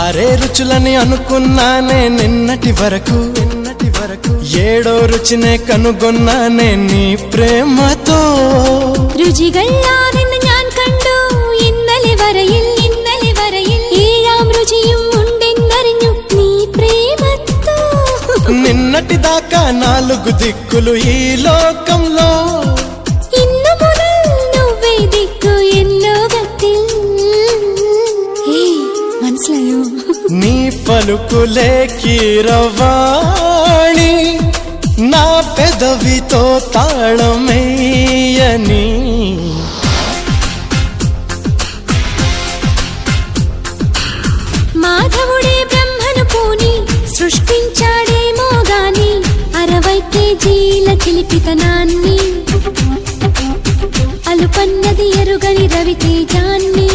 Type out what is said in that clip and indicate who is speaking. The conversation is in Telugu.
Speaker 1: ఆరే రుచులని అనుకున్నానే నిన్నటి వరకు ఏడో రుచినే కనుగొన్నానే నీ ప్రేమతో
Speaker 2: രുചികളാണെന്ന് ഞാൻ കണ്ടു ഇന്നലെ വരയിൽ ഏഴാം രുചിയും ഉണ്ടെന്നറിഞ്ഞു നീ പ്രേമത്തോ
Speaker 1: నిన్నటి దాకా నాలుగు దిక్కులు ఈ లోకంలో
Speaker 2: ഇന്നു മുതൽ నువ్వే దిక్కు ఎన్ లోകത്തിൽ മനസ്സിലായോ
Speaker 1: నీ పలుకులే కీరవాణి నా పెదవితో తాళమేయని
Speaker 2: మాధవుడే బ్రహ్మను పూని సృష్టించాడేమో గాని 60 కేజీల చిలిపితనాన్ని అలుపన్నది ఎరుగని రవితేజాన్ని